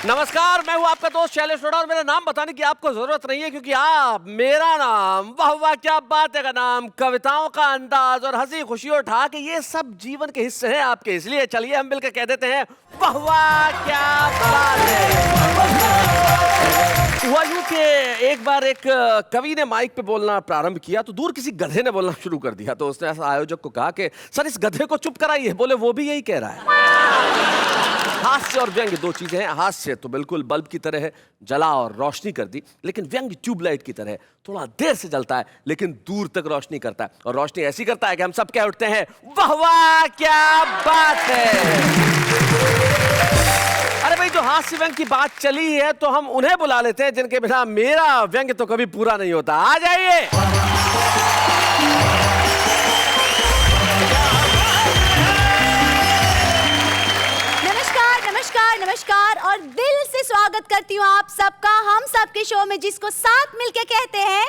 नमस्कार, मैं हूं आपका दोस्त शैलेश रोड़ा और मेरा नाम बताने की आपको जरूरत नहीं है क्योंकि आप मेरा नाम वाह वाह क्या बात है का नाम, कविताओं का अंदाज और हंसी खुशी उठा के ये सब जीवन के हिस्से हैं आपके। इसलिए चलिए हम मिलकर कह देते हैं वाह वाह क्या बात है। हुआ यूं कि एक बार एक कवि ने माइक पे बोलना प्रारंभ किया तो दूर किसी गधे ने बोलना शुरू कर दिया। तो उसने ऐसा आयोजक को कहा कि सर इस गधे को चुप कराइए। बोले वो भी यही कह रहा है। हास्य और व्यंग्य दो चीजें हैं। हास्य तो बिल्कुल बल्ब की तरह है, जला और रोशनी कर दी, लेकिन व्यंग्य ट्यूबलाइट की तरह है, थोड़ा देर से जलता है लेकिन दूर तक रोशनी करता है। और रोशनी ऐसी करता है कि हम सब कह उठते हैं वाह वाह क्या बात है। अरे भाई, जो हास्य व्यंग्य की बात चली है तो हम उन्हें बुला लेते हैं जिनके बिना मेरा व्यंग्य तो कभी पूरा नहीं होता। आ जाइए। नमस्कार और दिल से स्वागत करती हूँ आप सबका हम सबके शो में, जिसको साथ मिलके कहते हैं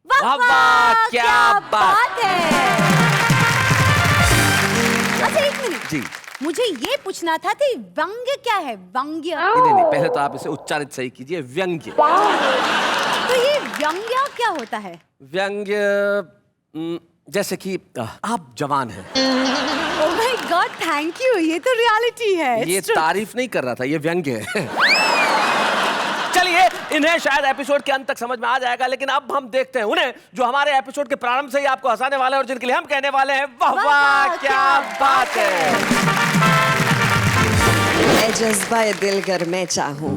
वाह वाह क्या बात है। अच्छा एक मिनट जी, मुझे ये पूछना था कि व्यंग्य क्या है? व्यंग्य नहीं, पहले तो आप इसे उच्चारित सही कीजिए, व्यंग्य। तो ये व्यंग्य क्या होता है? व्यंग्य जैसे कि आप जवान हैं। Oh my God, thank you. ये तो रियलिटी है। ये तारीफ नहीं कर रहा था, ये व्यंग्य है। चलिए, इन्हें शायद एपिसोड के अंत तक समझ में आ जाएगा, लेकिन अब हम देखते हैं उन्हें जो हमारे एपिसोड के प्रारंभ से ही आपको हंसाने वाले हैं और जिनके लिए हम कहने वाले हैं वाह वाह क्या बात है। मैं जज्बा दिल गर मैं चाहूं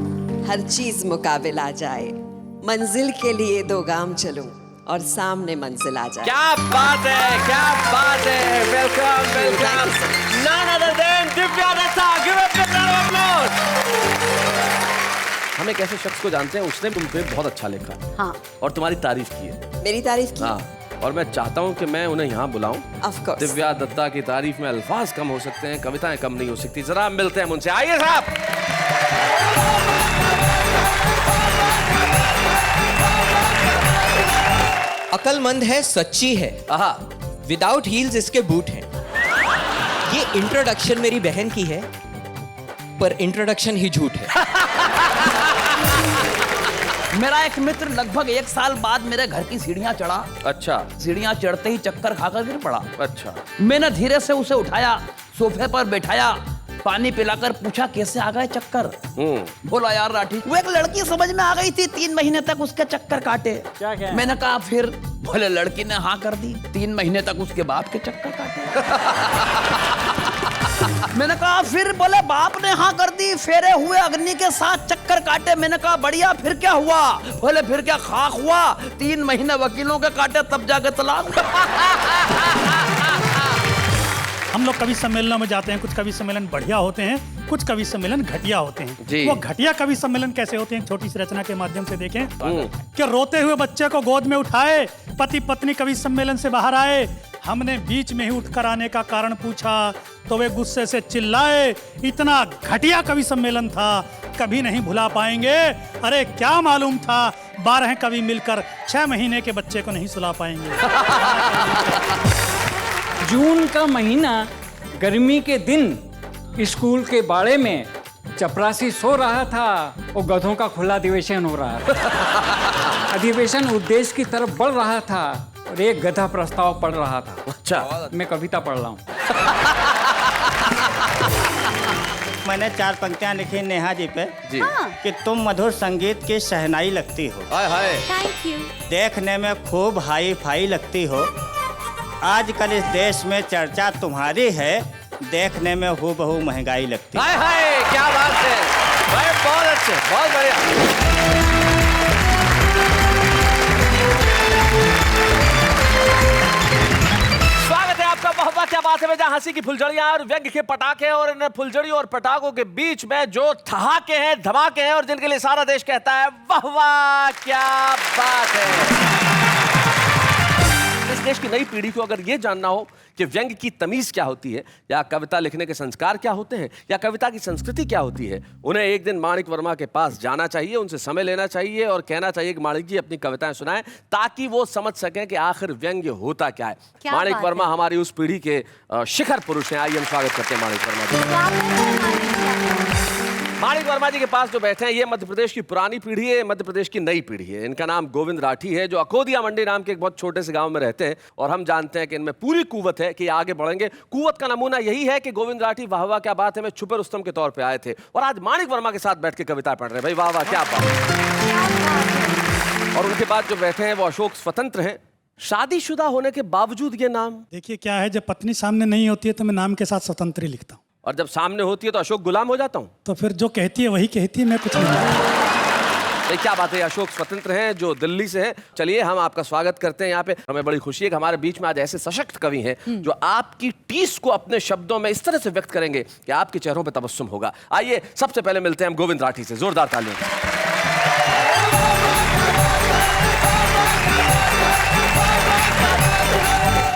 हर चीज मुकाबिल आ जाए, मंजिल के लिए 2 गाम चलूं और सामने मंजिल आ जाए। क्या बात है, क्या बात है। Welcome welcome. None other than Divya Datta. Give up a round of applause. हम एक ऐसे शख्स को जानते हैं, उसने तुम पे बहुत अच्छा लिखा। हाँ। और तुम्हारी तारीफ की है। मेरी तारीफ की? हाँ। और मैं चाहता हूँ कि मैं उन्हें यहाँ बुलाऊं। Of course। दिव्या दत्ता की तारीफ में अल्फाज कम हो सकते हैं, कविताएं कम नहीं हो सकती। जरा मिलते हैं उनसे। आइए साहब। अकलमंद है, सच्ची है, विदाउट हील्स इसके बूट हैं। ये इंट्रोडक्शन मेरी बहन की है, पर इंट्रोडक्शन ही झूठ है। मेरा एक मित्र लगभग 1 साल बाद मेरे घर की सीढ़ियां चढ़ा। अच्छा। सीढ़ियां चढ़ते ही चक्कर खाकर गिर पड़ा। अच्छा। मैंने धीरे से उसे उठाया, सोफे पर बैठाया, पानी पिलाकर पूछा कैसे आ गए चक्कर। बोला यार राठी, वो एक लड़की समझ में आ गई थी, 3 महीने तक उसके चक्कर काटे। क्या? मैंने कहा फिर? बोले लड़की ने हाँ कर दी, 3 महीने तक उसके बाप के चक्कर काटे। मैंने कहा फिर? बोले बाप ने हाँ कर दी, फेरे हुए, अग्नि के साथ चक्कर काटे। मैंने कहा बढ़िया, फिर क्या हुआ? बोले फिर क्या खाक हुआ, 3 महीने वकीलों के काटे, तब जाके तलाक। हम लोग कवि सम्मेलनों में जाते हैं, कुछ कवि सम्मेलन बढ़िया होते हैं, कुछ कवि सम्मेलन घटिया होते हैं। वो घटिया कवि सम्मेलन कैसे होते हैं, छोटी सी रचना के माध्यम से देखें। कि रोते हुए बच्चे को गोद में उठाए, पति पत्नी कवि सम्मेलन से बाहर आए, हमने बीच में ही उठकर आने का कारण पूछा तो वे गुस्से से चिल्लाए, इतना घटिया कवि सम्मेलन था, कभी नहीं भुला पाएंगे। अरे क्या मालूम था 12 कवि मिलकर 6 महीने के बच्चे को नहीं सुला पाएंगे। जून का महीना, गर्मी के दिन, स्कूल के बाड़े में चपरासी सो रहा था और गधों का खुला अधिवेशन हो रहा था। अधिवेशन उद्देश्य की तरफ बढ़ रहा था और एक गधा प्रस्ताव पढ़ रहा था। अच्छा। मैं कविता पढ़ रहा हूँ। मैंने 4 पंक्तियां लिखी नेहा जी पे जी। कि तुम मधुर संगीत की शहनाई लगती हो। हाय हाय। Thank you. देखने में खूब हाई फाई लगती हो। आजकल इस देश में चर्चा तुम्हारी है, देखने में हूबहू महंगाई लगती है। हाय हाय, क्या बात है भाई, बहुत अच्छे, बहुत बढ़िया। स्वागत है आपका वाह वाह क्या बात है में, जहां हंसी की फुलझड़ियां और व्यंग्य के पटाखे और इन फुलझड़ियों और पटाखों के बीच में जो ठहाके हैं, धमाके हैं और जिनके लिए सारा देश कहता है वाह वाह क्या बात है। इस देश की नई पीढ़ी को अगर ये जानना हो कि व्यंग्य की तमीज क्या होती है, या कविता लिखने के संस्कार क्या होते हैं, या कविता की संस्कृति क्या होती है, उन्हें एक दिन माणिक वर्मा के पास जाना चाहिए, उनसे समय लेना चाहिए और कहना चाहिए कि माणिक जी अपनी कविताएं सुनाएं, ताकि वो समझ सकें कि आखिर व्यंग्य होता क्या है। माणिक वर्मा हमारी उस पीढ़ी के शिखर पुरुष हैं। आइए हम स्वागत करते हैं माणिक वर्मा जी। माणिक वर्मा जी के पास जो बैठे हैं ये मध्य प्रदेश की पुरानी पीढ़ी है, मध्य प्रदेश की नई पीढ़ी है। इनका नाम गोविंद राठी है, जो अकोदिया मंडी नाम के एक बहुत छोटे से गांव में रहते हैं। और हम जानते हैं कि इनमें पूरी कुव्वत है कि आगे बढ़ेंगे। कुव्वत का नमूना यही है कि गोविंद राठी वाह वाह क्या बात है में छुपे रुस्तम के तौर पर आए थे और आज माणिक वर्मा के साथ बैठ के कविता पढ़ रहे हैं। भाई वाह वाह क्या बात। और उनके बाद जो बैठे हैं वो अशोक स्वतंत्र हैं। शादीशुदा होने के बावजूद ये नाम, देखिए क्या है, जब पत्नी सामने नहीं होती है तो मैं नाम के साथ स्वतंत्र ही लिखता हूँ, और जब सामने होती है तो अशोक गुलाम हो जाता हूँ। तो फिर जो कहती है वही कहती है, मैं कुछ नहीं। ये क्या बात है। अशोक स्वतंत्र हैं जो दिल्ली से हैं। चलिए हम आपका स्वागत करते हैं यहाँ पे। हमें बड़ी खुशी है कि हमारे बीच में आज ऐसे सशक्त कवि हैं जो आपकी टीस को अपने शब्दों में इस तरह से व्यक्त करेंगे कि आपके चेहरों पे तबस्सुम होगा। आइए सबसे पहले मिलते हैं हम गोविंद राठी से। जोरदार तालियां।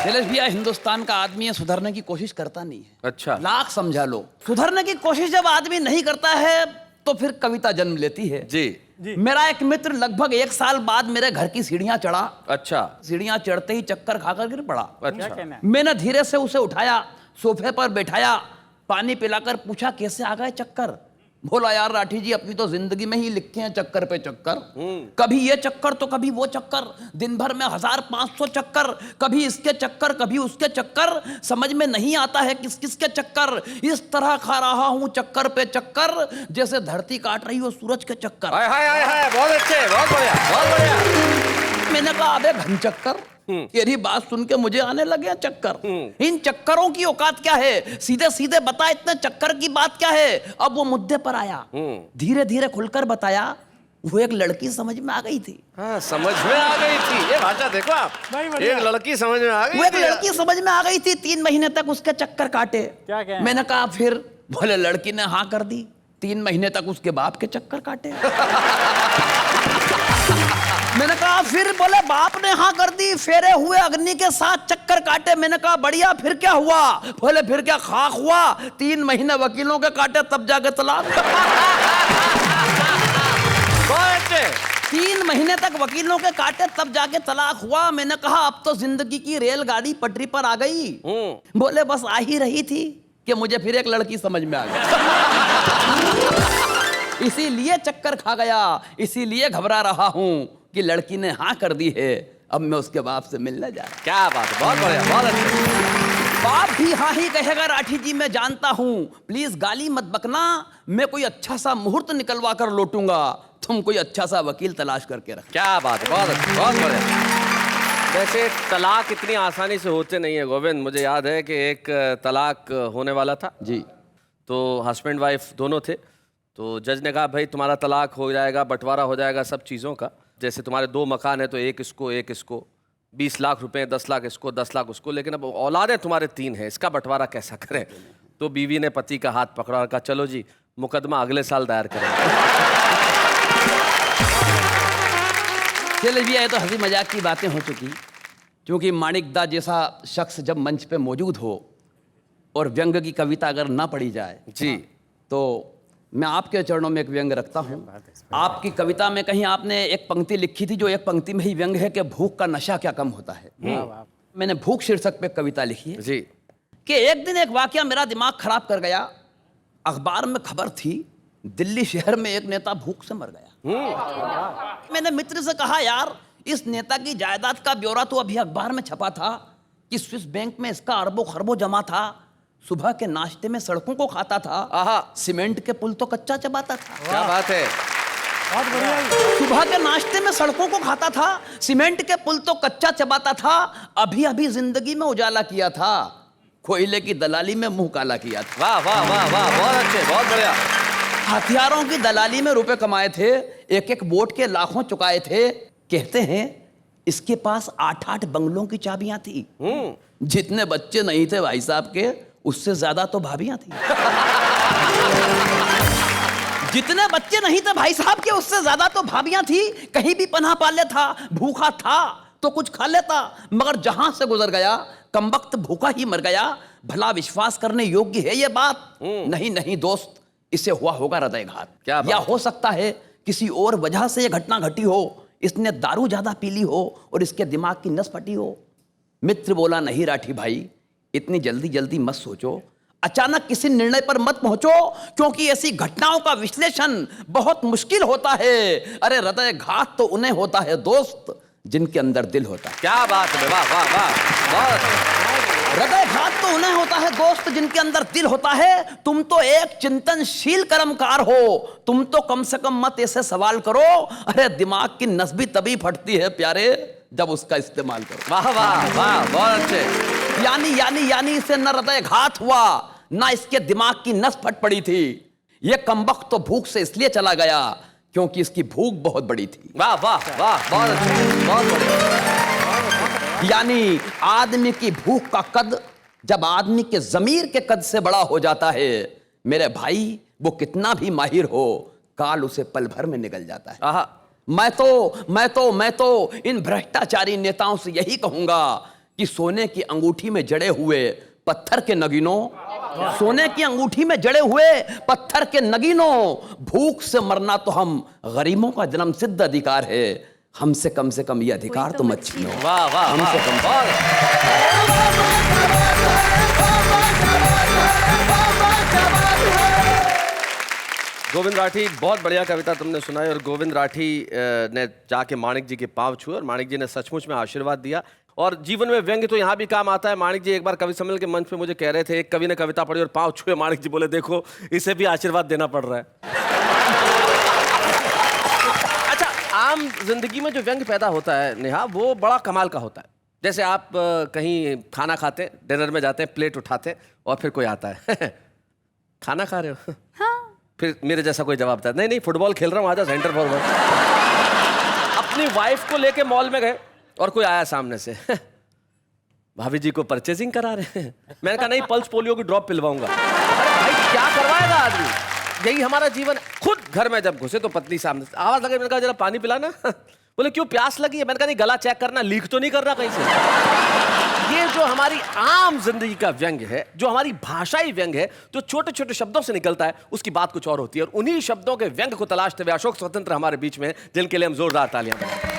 शैलेश भैया, हिंदुस्तान का आदमी है, सुधरने की कोशिश करता नहीं है। अच्छा। लाख समझा लो, सुधरने की कोशिश जब आदमी नहीं करता है तो फिर कविता जन्म लेती है। जी। मेरा एक मित्र लगभग 1 साल बाद मेरे घर की सीढ़ियां चढ़ा। अच्छा। सीढ़ियां चढ़ते ही चक्कर खाकर गिर पड़ा। अच्छा। मैंने धीरे से उसे उठाया, सोफे पर बैठाया, पानी पिलाकर पूछा कैसे आ गए चक्कर। बोला यार राठी जी, अपनी तो जिंदगी में ही लिखे हैं चक्कर पे चक्कर। कभी ये चक्कर तो कभी वो चक्कर, दिन भर में 1500 चक्कर, कभी इसके चक्कर कभी उसके चक्कर, समझ में नहीं आता है किस किस के चक्कर। इस तरह खा रहा हूं चक्कर पे चक्कर, जैसे धरती काट रही हो सूरज के चक्कर। हाय हाय हाय हाय, बहुत अच्छे, बहुत बढ़िया, बहुत बढ़िया। मैंने कहा अबे घन चक्कर, तेरी बात सुन के मुझे आने लगे चक्कर। इन चक्करों की औकात क्या है, सीधे सीधे बता, इतने चक्कर की बात क्या है। अब वो मुद्दे पर आया, धीरे धीरे खुलकर बताया। वो एक लड़की समझ में आ गई थी। हाँ, समझ में आ गई थी। ये भाषा देखो आप, एक लड़की समझ में आ गई। वो एक लड़की समझ में आ गई थी, 3 महीने तक उसके चक्कर काटे। क्या मैंने कहा फिर? बोले लड़की ने हाँ कर दी, 3 महीने तक उसके बाप के चक्कर काटे। मैंने कहा फिर? बोले बाप ने हाँ कर दी, फेरे हुए अग्नि के साथ चक्कर काटे। मैंने कहा बढ़िया, फिर क्या हुआ? बोले फिर क्या खाक हुआ, 3 महीने वकीलों के काटे तब जाके तलाक। 3 महीने तक वकीलों के काटे तब जाके तलाक हुआ। मैंने कहा अब तो जिंदगी की रेलगाड़ी पटरी पर आ गई। बोले बस आ ही रही थी कि मुझे फिर एक लड़की समझ में आ गई। इसीलिए चक्कर खा गया, इसीलिए घबरा रहा हूं कि लड़की ने हाँ कर दी है, अब मैं उसके बाप से मिलने जा रहा। क्या बात है, बहुत बढ़िया, बहुत अच्छा। बाप भी हाँ ही कहेगा राठी जी, मैं जानता हूं, प्लीज गाली मत बकना, मैं कोई अच्छा सा मुहूर्त निकलवा कर लौटूंगा, तुम कोई अच्छा सा वकील तलाश करके रख। क्या बात है, बहुत अच्छा, बहुत बढ़िया। वैसे तलाक इतनी आसानी से होते नहीं है गोविंद। मुझे याद है कि एक तलाक होने वाला था जी, तो हस्बैंड वाइफ दोनों थे। तो जज ने कहा भाई तुम्हारा तलाक हो जाएगा, बंटवारा हो जाएगा सब चीज़ों का। जैसे तुम्हारे 2 मकान है तो एक इसको 20 लाख रुपए, 10 लाख इसको, 10 लाख उसको, लेकिन अब औलादें तुम्हारे 3 हैं, इसका बंटवारा कैसा करें? तो बीवी ने पति का हाथ पकड़ा और कहा चलो जी मुकदमा अगले साल दायर करेंगे। चलिए भैया, ये तो हंसी मजाक की बातें हो चुकी, क्योंकि माणिक दा जैसा शख्स जब मंच पे मौजूद हो और व्यंग की कविता अगर ना पढ़ी जाए जी, तो मैं आपके चरणों में एक व्यंग रखता हूं। आपकी कविता में कहीं आपने एक पंक्ति लिखी थी जो एक पंक्ति में ही व्यंग है कि भूख का नशा क्या कम होता है। मैंने भूख शीर्षक पे कविता लिखी है जी कि एक दिन एक वाकया मेरा दिमाग खराब कर गया। अखबार में खबर थी, दिल्ली शहर में एक नेता भूख से मर गया। मैंने मित्र से कहा यार, इस नेता की जायदाद का ब्यौरा तो अभी अखबार में छपा था कि स्विस बैंक में इसका अरबों खरबों जमा था, सुबह के नाश्ते में सड़कों को खाता था, सीमेंट के पुल तो कच्चा चबाता था। क्या बात है, बहुत बढ़िया। सुबह के नाश्ते में सड़कों को खाता था, सीमेंट के पुल तो कच्चा चबाता था, अभी अभी जिंदगी में उजाला किया था, कोयले की दलाली में मुंह काला किया था। वाह वाह वाह वाह, बहुत अच्छे, बहुत बढ़िया। हथियारों की दलाली में रुपए कमाए थे, एक एक वोट के लाखों चुकाए थे। कहते हैं इसके पास 8-8 बंगलों की चाबियां थी। जितने बच्चे नहीं थे भाई साहब के, उससे ज्यादा तो भाभियां थी। जितने बच्चे नहीं थे भाई साहब के, उससे ज्यादा तो भाभियां थी। कहीं भी पनाह पा लेता, भूखा था तो कुछ खा लेता, मगर जहां से गुजर गया कमबख्त भूखा ही मर गया। भला विश्वास करने योग्य है ये बात? नहीं नहीं दोस्त, इसे हुआ होगा हृदयघात। क्या या हो सकता है किसी और वजह से ये घटना घटी हो, इसने दारू ज्यादा पी ली हो और इसके दिमाग की नस फटी हो। मित्र बोला नहीं राठी भाई, इतनी जल्दी जल्दी मत सोचो, अचानक किसी निर्णय पर मत पहुंचो, क्योंकि ऐसी घटनाओं का विश्लेषण बहुत मुश्किल होता है। अरे हृदय घात तो उन्हें होता है दोस्त जिनके अंदर दिल होता है। क्या बात है, वाह वाह वाह, बहुत अच्छा। हृदय घात तो उन्हें होता है दोस्त जिनके अंदर दिल होता है। तुम तो एक चिंतनशील कर्मकार हो, तुम तो कम से कम मत ऐसे सवाल करो। अरे दिमाग की नस भी तभी फटती है प्यारे जब उसका इस्तेमाल करो। वाह वाह वाह, बहुत अच्छे। यानी इसे न हृदय घात हुआ, ना इसके दिमाग की नस फट पड़ी थी। ये कमबख्त तो भूख से इसलिए चला गया क्योंकि इसकी भूख बहुत बड़ी थी। वाह वाह वाह, बहुत अच्छे, बहुत बढ़िया। यानी आदमी की भूख का कद जब आदमी के जमीर के कद से बड़ा हो जाता है, मेरे भाई, वो कितना भी माहिर हो, काल उसे पल भर में निगल जाता है। आहा, मैं तो इन भ्रष्टाचारी नेताओं से यही कहूंगा कि सोने की अंगूठी में जड़े हुए पत्थर के नगीनों, सोने की अंगूठी में जड़े हुए पत्थर के नगीनों, भूख से मरना तो हम गरीबों का जन्म सिद्ध अधिकार है। हमसे कम से कम ये अधिकार तो मत छीनो। वाह वाह, हमसे कम गोविंद राठी, बहुत बढ़िया कविता तुमने सुनाई। और गोविंद राठी ने जाके माणिक जी के पांव छुए और माणिक जी ने सचमुच में आशीर्वाद दिया। और जीवन में व्यंग्य तो यहाँ भी काम आता है। माणिक जी एक बार कवि सम्मेलन के मंच पे मुझे कह रहे थे, एक कवि ने कविता पढ़ी और पांव छुए, माणिक जी बोले देखो इसे भी आशीर्वाद देना पड़ रहा है। अच्छा, आम जिंदगी में जो व्यंग्य पैदा होता है नेहा, वो बड़ा कमाल का होता है। जैसे आप कहीं खाना खाते, डिनर में जाते हैं, प्लेट उठाते और फिर कोई आता है खाना खा रहे हो? हाँ। फिर मेरे जैसा कोई जवाब था, नहीं फुटबॉल खेल रहा हूँ, आजा सेंटर फॉरवर्ड। अपनी वाइफ को लेके मॉल में गए और कोई आया सामने से भाभी जी को परचेजिंग करा रहे हैं। मैंने कहा नहीं, पल्स पोलियो की ड्रॉप पिलवाऊंगा। अरे भाई क्या करवाएगा आदमी, यही हमारा जीवन। खुद घर में जब घुसे तो पत्नी सामने आवाज लगे, मैंने कहा जरा पानी पिलाना। बोले क्यों, प्यास लगी है? मैंने कहा नहीं, गला चेक करना, लीक तो नहीं कर रहा कहीं से। ये जो हमारी आम जिंदगी का व्यंग्य है, जो हमारी भाषाई व्यंग्य है, जो छोटे छोटे शब्दों से निकलता है, उसकी बात कुछ और होती है। और उन्हीं शब्दों के व्यंग्य को तलाशते हुए अशोक स्वतंत्र हमारे बीच में, जिनके लिए हम जोरदार तालियां बजाएं।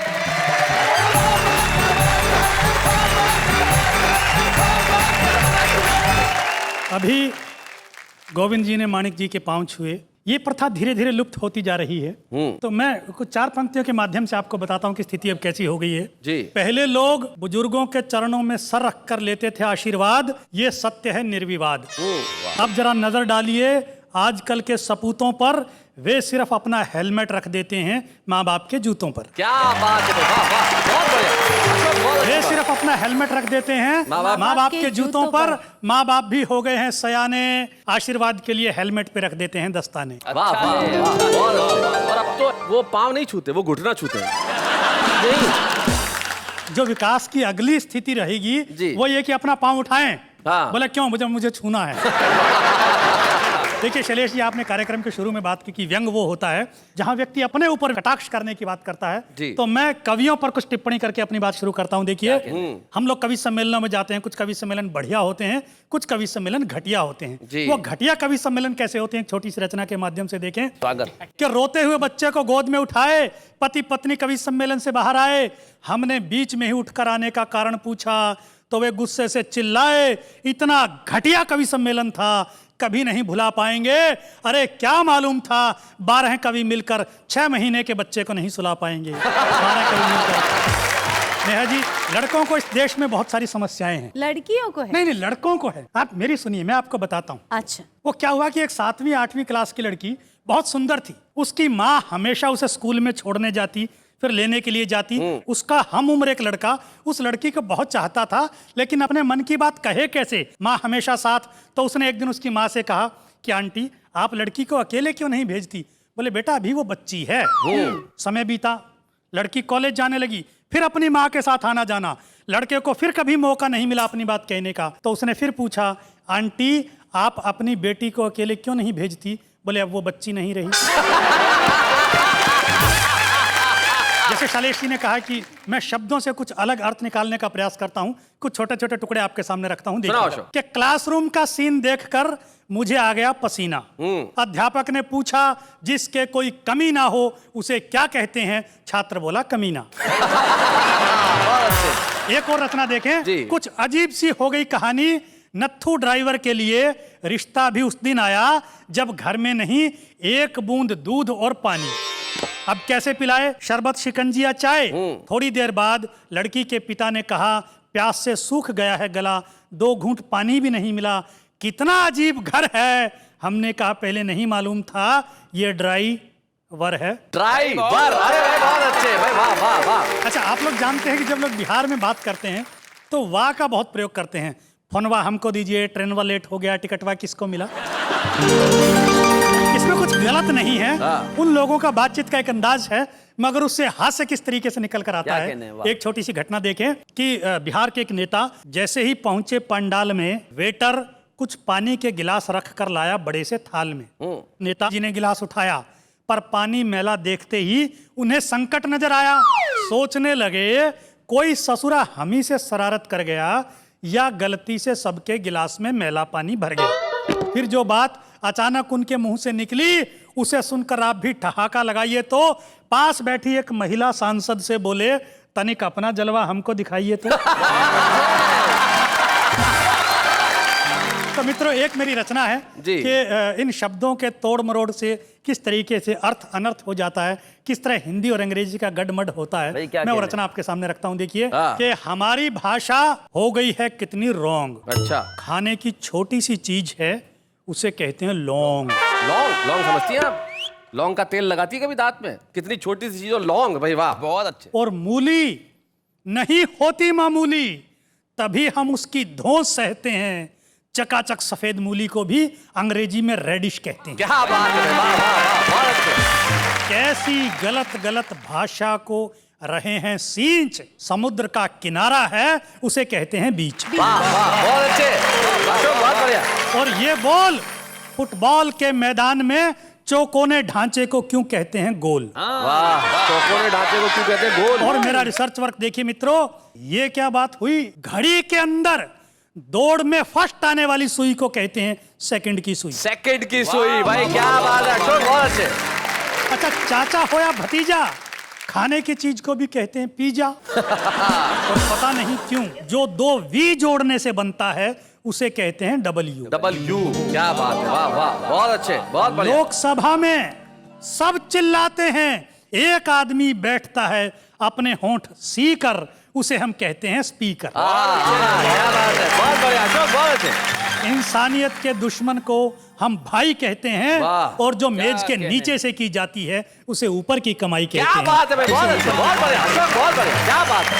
अभी गोविंद जी ने माणिक जी के पांव छुए, ये प्रथा धीरे धीरे लुप्त होती जा रही है। तो मैं कुछ 4 पंक्तियों के माध्यम से आपको बताता हूँ कि स्थिति अब कैसी हो गई है जी। पहले लोग बुजुर्गों के चरणों में सर रख कर लेते थे आशीर्वाद, ये सत्य है निर्विवाद। अब जरा नजर डालिए आजकल के सपूतों पर, वे सिर्फ अपना हेलमेट रख देते हैं माँ बाप के जूतों पर। क्या बात है, वाह वाह, बहुत बढ़िया। वे सिर्फ अपना हेलमेट रख देते हैं माँ बाप के जूतों पर। माँ बाप भी हो गए हैं सयाने, आशीर्वाद के लिए हेलमेट पे रख देते हैं दस्ताने। वाह वाह, बहुत अच्छे। और अब तो वो पाँव नहीं छूते, वो घुटना छूते हैं। जो विकास की अगली स्थिति रहेगी वो ये कि अपना पाँव उठाएं। हाँ। बोला क्यों, मुझे छूना है। देखिए शैलेश जी, आपने कार्यक्रम के शुरू में बात की कि व्यंग वो होता है जहां व्यक्ति अपने ऊपर कटाक्ष करने की बात करता है। तो मैं कवियों पर कुछ टिप्पणी करके अपनी बात शुरू करता हूं। देखिए, हम लोग कवि सम्मेलनों में जाते हैं, कुछ कवि सम्मेलन बढ़िया होते हैं, कुछ कवि सम्मेलन घटिया होते हैं। वो घटिया कवि सम्मेलन कैसे होते हैं, एक छोटी सी रचना के माध्यम से देखें। कि रोते हुए बच्चे को गोद में उठाए, पति पत्नी कवि सम्मेलन से बाहर आए, हमने बीच में ही उठकर आने का कारण पूछा तो वे गुस्से से चिल्लाए, इतना घटिया कवि सम्मेलन था, कभी नहीं भुला पाएंगे। अरे क्या मालूम था 12 कवि मिलकर 6 महीने के बच्चे को नहीं सुला पाएंगे। 12 कवि मिलकर। नेहा जी, लड़कों को इस देश में बहुत सारी समस्याएं हैं। लड़कियों को है? नहीं, लड़कों को है। आप मेरी सुनिए, मैं आपको बताता हूँ। अच्छा। वो क्या हुआ कि एक 7वीं 8वीं क्लास की लड़की बहुत सुंदर थी। उसकी माँ हमेशा उसे स्कूल में छोड़ने जाती, फिर लेने के लिए जाती। उसका हम उम्र एक लड़का उस लड़की को बहुत चाहता था, लेकिन अपने मन की बात कहे कैसे, माँ हमेशा साथ। तो उसने एक दिन उसकी माँ से कहा कि आंटी, आप लड़की को अकेले क्यों नहीं भेजती? बोले बेटा अभी वो बच्ची है। समय बीता, लड़की कॉलेज जाने लगी, फिर अपनी माँ के साथ आना जाना। लड़के को फिर कभी मौका नहीं मिला अपनी बात कहने का। तो उसने फिर पूछा, आंटी आप अपनी बेटी को अकेले क्यों नहीं भेजती? बोले अब वो बच्ची नहीं रही। जैसे शैलेश जी ने कहा कि मैं शब्दों से कुछ अलग अर्थ निकालने का प्रयास करता हूं, कुछ छोटे छोटे टुकड़े आपके सामने रखता हूं। देखिए कि क्लासरूम का सीन देखकर मुझे आ गया पसीना। अध्यापक ने पूछा, जिसके कोई कमी ना हो उसे क्या कहते हैं? छात्र बोला कमीना। एक और रचना देखें, कुछ अजीब सी हो गई कहानी, नत्थू ड्राइवर के लिए रिश्ता भी उस दिन आया जब घर में नहीं एक बूंद दूध और पानी। अब कैसे पिलाए, शरबत, शिकंजी या चाय? थोड़ी देर बाद लड़की के पिता ने कहा, प्यास से सूख गया है गला, 2 घूंट पानी भी नहीं मिला। कितना अजीब घर है। हमने कहा पहले नहीं मालूम था ये ड्राइवर है। ड्राइवर, अरे भाई बहुत अच्छे भाई, वाह वाह वाह। अच्छा, आप लोग जानते हैं कि जब लोग बिहार में बात करते हैं तो वाह का बहुत प्रयोग करते हैं। फोनवा हमको दीजिए, ट्रेनवा लेट हो गया, टिकटवा किसको मिला। इसमें कुछ गलत नहीं है, उन लोगों का बातचीत का एक अंदाज है, मगर उससे हास्य किस तरीके से निकल कर आता है। एक छोटी सी घटना देखें कि बिहार के एक नेता जैसे ही पहुंचे पंडाल में, वेटर कुछ पानी के गिलास रख कर लाया बड़े से थाल में। नेताजी ने गिलास उठाया, पर पानी मैला देखते ही उन्हें संकट नजर आया। सोचने लगे कोई ससुरा हम ही से शरारत कर गया या गलती से सबके गिलास में मैला पानी भर गया। फिर जो बात अचानक उनके मुंह से निकली उसे सुनकर आप भी ठहाका लगाइए तो पास बैठी एक महिला सांसद से बोले, तनिक अपना जलवा हमको दिखाइए तो। तो मित्रों, एक मेरी रचना है कि इन शब्दों के तोड़ मरोड़ से किस तरीके से अर्थ अनर्थ हो जाता है, किस तरह हिंदी और अंग्रेजी का गडमड होता है। मैं वो रचना आपके सामने रखता हूँ। देखिए कि हमारी भाषा हो गई है कितनी रॉन्ग। अच्छा, खाने की छोटी सी चीज है उसे कहते हैं लौंग। लौंग, लौंग समझती हैं आप? लौंग का तेल लगाती है कभी दांत में? कितनी छोटी सी चीज हो लौंग, भाई वाह बहुत अच्छे। और मूली नहीं होती मामूली, तभी हम उसकी धौंस सहते हैं। चकाचक सफेद मूली को भी अंग्रेजी में रेडिश कहते हैं। क्या बात है, वाह वाह वाह, बहुत अच्छे। कैसी गलत गलत भाषा को रहे हैं सींच। समुद्र का किनारा है उसे कहते हैं बीच। वाह वाह, बहुत अच्छे, बहुत बढ़िया। और ये बोल, फुटबॉल के मैदान में चौकोने ढांचे को क्यों कहते हैं गोल। वाह, चौकोने ढांचे को क्यों कहते हैं गोल। और मेरा रिसर्च वर्क देखिए मित्रों, ये क्या बात हुई। घड़ी के अंदर दौड़ में फर्स्ट आने वाली सुई को कहते हैं सेकंड की सुई। सेकंड की सुई, भाई क्या बात है, बहुत अच्छे। अच्छा, चाचा हो या भतीजा, खाने की चीज को भी कहते हैं पिज्जा। और पता नहीं क्यों जो 2 वी जोड़ने से बनता है उसे कहते हैं डब्ल्यू। डब्ल्यू, क्या बात है, वाह वाह, बहुत अच्छे, बहुत बढ़िया। लोकसभा में सब चिल्लाते हैं, एक आदमी बैठता है अपने होंठ सी कर, उसे हम कहते हैं स्पीकर। क्या बात है, बहुत बढ़िया, बहुत अच्छे। इंसानियत के दुश्मन को हम भाई कहते हैं, और जो मेज के नीचे से की जाती है उसे ऊपर की कमाई कहते हैं। क्या बात है भाई, बहुत अच्छे, बहुत बढ़िया, बहुत बढ़िया, क्या बात है।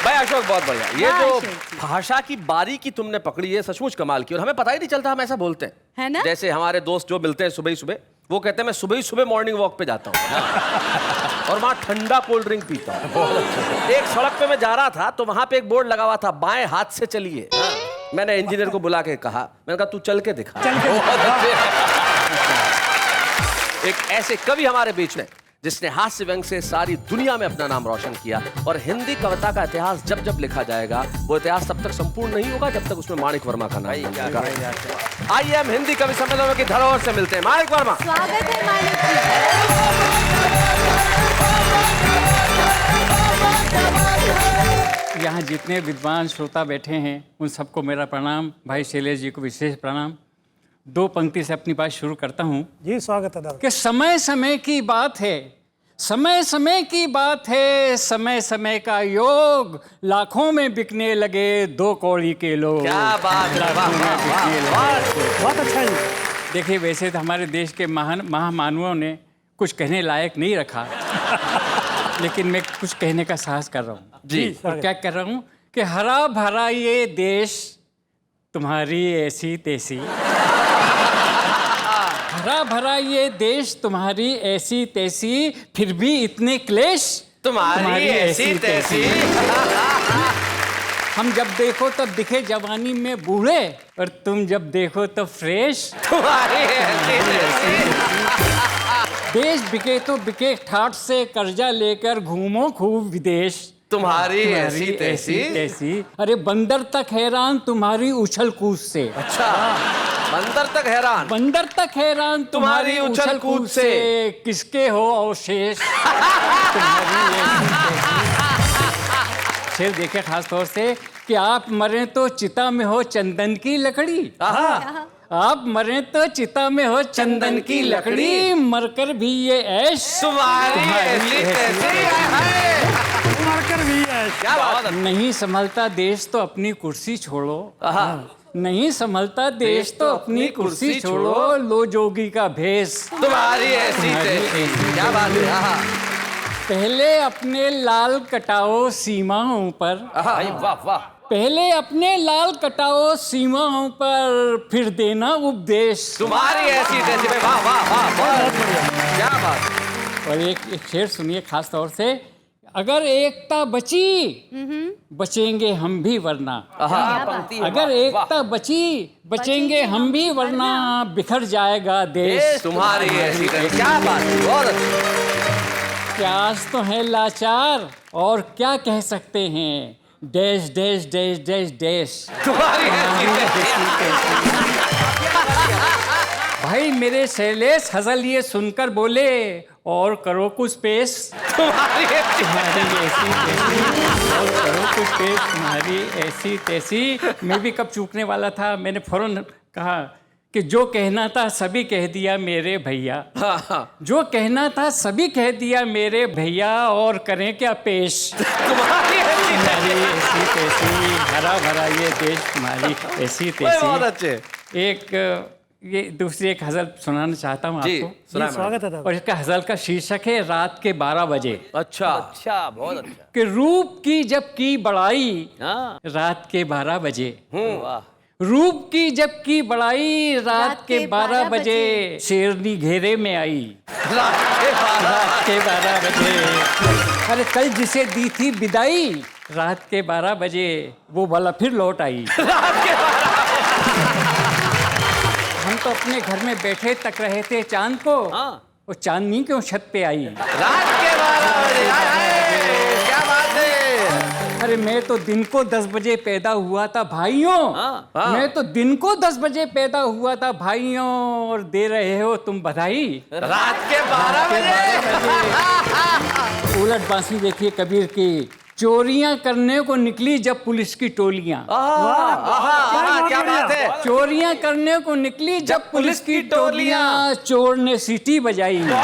भाई अशोक, बहुत बढ़िया। ये जो भाषा की बारीकी तुमने पकड़ी है सचमुच कमाल की, और हमें पता ही नहीं चलता हम ऐसा बोलते हैं, है ना? जैसे हमारे दोस्त जो मिलते हैं सुबह ही सुबह, वो कहते हैं मैं सुबह ही सुबह मॉर्निंग वॉक पे जाता हूँ और वहाँ ठंडा कोल्ड ड्रिंक पीता हूँ। एक सड़क पे मैं जा रहा था तो वहां पे एक बोर्ड लगा हुआ था, बाएं हाथ से चलिए। मैंने इंजीनियर को बुला के कहा, मैंने कहा तू चल के दिखा। एक ऐसे कवि हमारे बीच में जिसने हास्य व्यंग से सारी दुनिया में अपना नाम रोशन किया, और हिंदी कविता का इतिहास जब जब लिखा जाएगा वो इतिहास तब तक संपूर्ण नहीं होगा जब तक उसमें माणिक वर्मा का नाम होगा। आइए हम हिंदी कवि सम्मेलनों की धरोहर से मिलते हैं। माणिक वर्मा, स्वागत है माणिक जी। यहाँ जितने विद्वान श्रोता बैठे हैं उन सबको मेरा प्रणाम। भाई शैलेश जी को विशेष प्रणाम। 2 पंक्ति से अपनी बात शुरू करता हूँ। जी स्वागत है। कि समय समय की बात है, समय समय की बात है, समय समय का योग, लाखों में बिकने लगे 2 कौड़ी के लोग। क्या बात है, लाखों में बिकने लगे। बहुत अच्छा है। देखिए, वैसे तो हमारे देश के महान महामानवों ने कुछ कहने लायक नहीं रखा, लेकिन मैं कुछ कहने का साहस कर रहा हूँ जी। और क्या कर रहा हूँ कि हरा भरा ये देश तुम्हारी ऐसी तैसी, हरा भरा ये देश तुम्हारी ऐसी तैसी, फिर भी इतने क्लेश तुम्हारी ऐसी तैसी। हम जब देखो तब दिखे जवानी में बूढ़े, और तुम जब देखो तो फ्रेश। तुम्हारी ऐसी तैसी। देश बिके तो बिके ठाठ से, कर्जा लेकर घूमो खूब विदेश, तुम्हारी ऐसी तैसी। तैसी। अरे बंदर तक हैरान तुम्हारी उछल कूद से। अच्छा, बंदर तक हैरान। बंदर तक हैरान तुम्हारी उछल कूद से। किसके हो अवशेष तुम्हारी ऐसी तैसी। शेर देखे खास तौर से कि आप मरे तो चिता में हो चंदन की लकड़ी। आप मरे तो चिता में हो चंदन की लकड़ी, मरकर भी ये ऐश तुम्हारी ऐसी तैसी। मरकर भी है। क्या बात है। नहीं संभलता देश तो अपनी कुर्सी छोड़ो। नहीं संभलता देश तो अपनी कुर्सी छोड़ो, लो जोगी का भेष तुम्हारी ऐसी तैसी। क्या बात है। पहले अपने लाल कटाओ सीमाओं पर। वाह वाह। पहले अपने लाल कटाओ सीमाओं पर, फिर देना उपदेश तुम्हारी ऐसी तैसी। भाई वाह वाह वाह, बहुत बढ़िया। क्या बात। और एक शेर सुनिए खास तौर से, अगर एकता बची बचेंगे हम भी वरना। अगर एकता बची बचेंगे हम भी वरना, बिखर जाएगा देश तुम्हारी ऐसी तैसी। क्या बात है, बहुत अच्छा। प्यास तो है लाचार और क्या कह सकते हैं, dash dash dash dash dash तुम्हारी ऐसी तैसी। भाई मेरे शैलेश हजल ये सुनकर बोले, और करो कुछ पेश तुम्हारी ऐसी और करो कुछ पेश तुम्हारी ऐसी तैसी। मैं भी कब चूकने वाला था, मैंने फौरन कहा कि जो कहना था सभी कह दिया मेरे भैया। जो कहना था सभी कह दिया मेरे भैया, और करें क्या पेश तुम्हारी ऐसी तैसी, हरा भरा ये देश तुम्हारी ऐसी बहुत तैसी। अच्छे। एक ये दूसरी एक गजल सुनाना चाहता हूँ जी, आपको। सुनाएं स्वागत है। और इसका गजल का शीर्षक है रात के 12 बजे। अच्छा अच्छा, बहुत अच्छा। कि रूप की जब की बड़ाई रात के 12 बजे। रूप की जब की बड़ाई रात के 12 बजे, शेरनी घेरे में आई रात के 12 बजे। अरे कल जिसे दी थी विदाई रात के 12 बजे, वो भला फिर लौट आई रात के 12। हम तो अपने घर में बैठे तक रहे थे चांद को, वो चांदनी क्यों छत पे आई रात के 12 बजे। क्या बात है। अरे मैं तो दिन को 10 बजे पैदा हुआ था भाइयों। मैं तो दिन को 10 बजे पैदा हुआ था भाइयों, और दे रहे हो तुम बधाई रात के 12 बजे। उलट बांसी देखिए कबीर की, चोरियां करने को निकली जब पुलिस की टोलियां। क्या बात है। चोरियां करने को निकली जब पुलिस की टोलियां, चोर ने सीटी बजाई। बहुत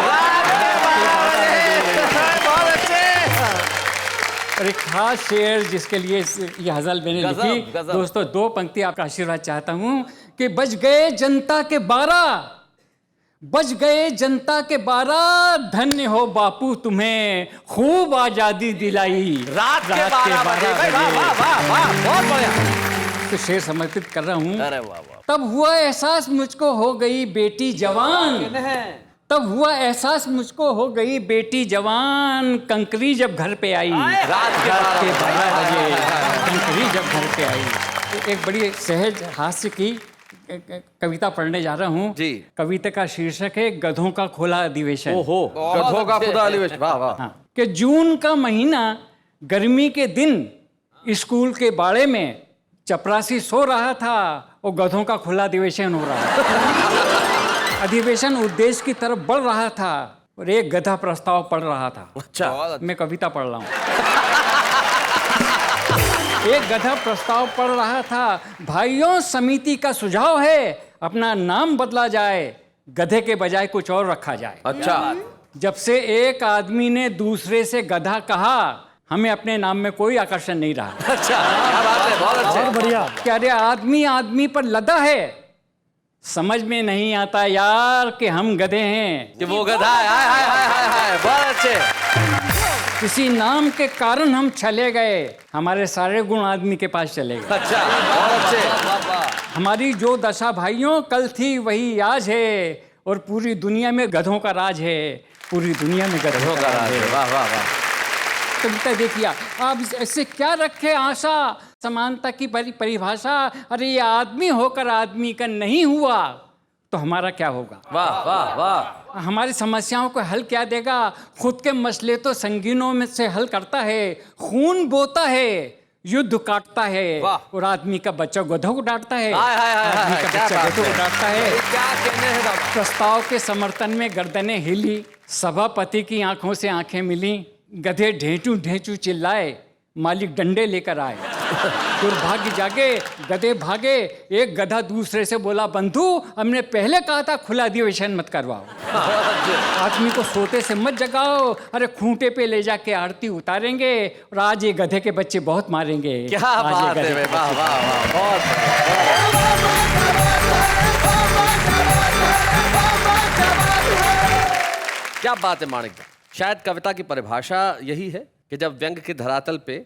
अच्छे। और एक खास शेर जिसके लिए ये गजल मैंने लिखी। दोस्तों दो पंक्ति आपका आशीर्वाद चाहता हूँ कि बज गए जनता के 12, बज गए जनता के 12, धन्य हो बापू तुम्हें खूब आजादी दिलाई रात के 12 बजे। वाह वाह वाह वाह, बहुत बढ़िया। तो शेर समर्पित कर रहा हूँ। अरे वाह वाह। तब हुआ एहसास मुझको हो गई बेटी जवान, तब हुआ एहसास मुझको हो गई बेटी जवान, कंकरी जब घर पे आई रात के 12 बजे, कंकरी जब घर पे आई। एक बड़ी सहज हास्य की कविता पढ़ने जा रहा हूँ जी। कविता का शीर्षक है गधों का खुला अधिवेशन। ओहो, गधों का खुला अधिवेशन। वाह वाह। हाँ, कि जून का महीना, गर्मी के दिन, स्कूल के बाड़े में चपरासी सो रहा था और गधों का खुला अधिवेशन हो रहा था। अधिवेशन उद्देश्य की तरफ बढ़ रहा था और एक गधा प्रस्ताव पढ़ रहा था। अच्छा, मैं कविता पढ़ रहा हूँ। एक गधा प्रस्ताव पढ़ रहा था, भाइयों समिति का सुझाव है अपना नाम बदला जाए, गधे के बजाय कुछ और रखा जाए। अच्छा। जब से एक आदमी ने दूसरे से गधा कहा, हमें अपने नाम में कोई आकर्षण नहीं रहा। अच्छा, क्या बात है, बहुत अच्छे। बहुत बढ़िया। क्या रे आदमी आदमी पर लदा है, समझ में नहीं आता यार कि हम गधे हैं कि वो गधा है। हाय हाय हाय हाय हाय, बहुत अच्छे। किसी नाम के कारण हम चले गए, हमारे सारे गुण आदमी के पास चले गए। अच्छा, बहुत अच्छे। हमारी जो दशा भाइयों कल थी वही आज है, और पूरी दुनिया में गधों का राज है, पूरी दुनिया में गधों का राज है। वाह वाह वाह। कविता देखिए आप, इससे क्या रखे आशा, समानता की परिभाषा। अरे ये आदमी होकर आदमी का नहीं हुआ तो हमारा क्या होगा। वाह वाह वाह। हमारी समस्याओं को हल क्या देगा? खुद के मसले तो संगीनों में से हल करता है, खून बोता है, युद्ध काटता है, और आदमी का बच्चा गधों को डांटता है। आदमी का बच्चा गधों को डांटता है। क्या कहने हैं बाबा? प्रस्ताव के समर्थन में गर्दनें हिली, सभापति की आंखों से आंखें मिली, गधे ढेंचू ढेंचू चिल्लाए, मालिक डंडे लेकर आए। दुर्भाग्य जागे, गधे भागे। एक गधा दूसरे से बोला, बंधु हमने पहले कहा था खुला अधिवेशन मत करवाओ। आदमी को सोते से मत जगाओ, अरे खूंटे पे ले जाके आरती उतारेंगे, और आज ये गधे के बच्चे बहुत मारेंगे। क्या बात है, वाह वाह वाह, बहुत क्या बात है माणिक। शायद कविता की परिभाषा यही है कि जब व्यंग के धरातल पे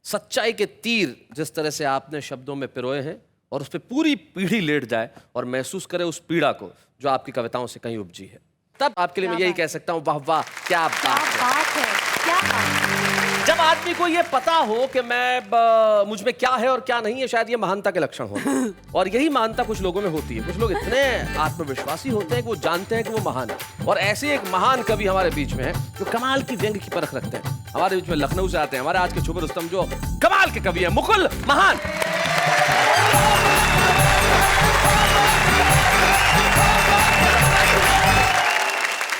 सच्चाई के तीर जिस तरह से आपने शब्दों में पिरोए हैं और उस पर पूरी पीढ़ी लेट जाए और महसूस करे उस पीड़ा को जो आपकी कविताओं से कहीं उपजी है, तब आपके लिए मैं यही कह सकता हूँ, वाह वाह क्या बात है। क्या बात है। जब आदमी को ये पता हो कि मैं मुझ में क्या है और क्या नहीं है, शायद ये महानता के लक्षण होते हैं। और यही महानता कुछ लोगों में होती है। कुछ लोग इतने आत्मविश्वासी होते हैं कि वो जानते हैं कि वो महान है। और ऐसे एक महान कवि हमारे बीच में है जो कमाल की व्यंग की परख रखते हैं। हमारे बीच में लखनऊ से आते हैं हमारे आज के छुपे रुस्तम, जो कमाल के कवि हैं, मुकुल महान।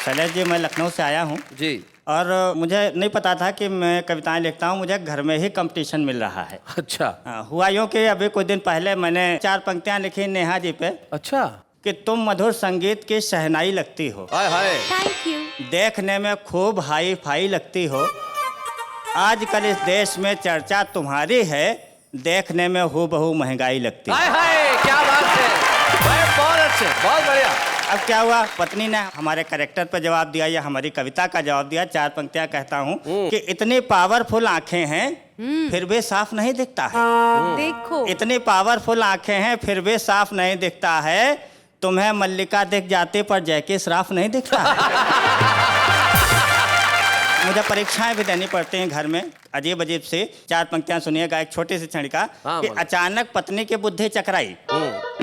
शैलेश जी, मैं लखनऊ से आया हूँ जी। और मुझे नहीं पता था कि मैं कविताएं लिखता हूँ। मुझे घर में ही कंपटीशन मिल रहा है। अच्छा। हुआ यूँ कि अभी कुछ दिन पहले मैंने 4 पंक्तियाँ लिखी नेहा जी पे। अच्छा। कि तुम मधुर संगीत की शहनाई लगती हो, हाय हाय, थैंक यू। देखने में खूब हाई फाई लगती हो, आजकल इस देश में चर्चा तुम्हारी है, देखने में हूबहू महंगाई लगती है। हाय हाय, क्या बात है भाई, बहुत अच्छे, बहुत बढ़िया। अब क्या हुआ, पत्नी ने हमारे कैरेक्टर पर जवाब दिया या हमारी कविता का जवाब दिया। 4 पंक्तियां कहता हूँ कि इतनी पावरफुल आंखें हैं फिर भी साफ नहीं दिखता है। देखो, इतनी पावरफुल आंखें हैं फिर भी साफ नहीं दिखता है, तुम्हें मल्लिका दिख जाती पर जैकी श्राफ नहीं दिखता। मुझे परीक्षाएं भी देनी पड़ती हैं घर में, अजीब अजीब से। 4 पंक्तियां सुनिएगा, एक छोटी सी क्षणिका। कि अचानक पत्नी की बुद्धि चकराई,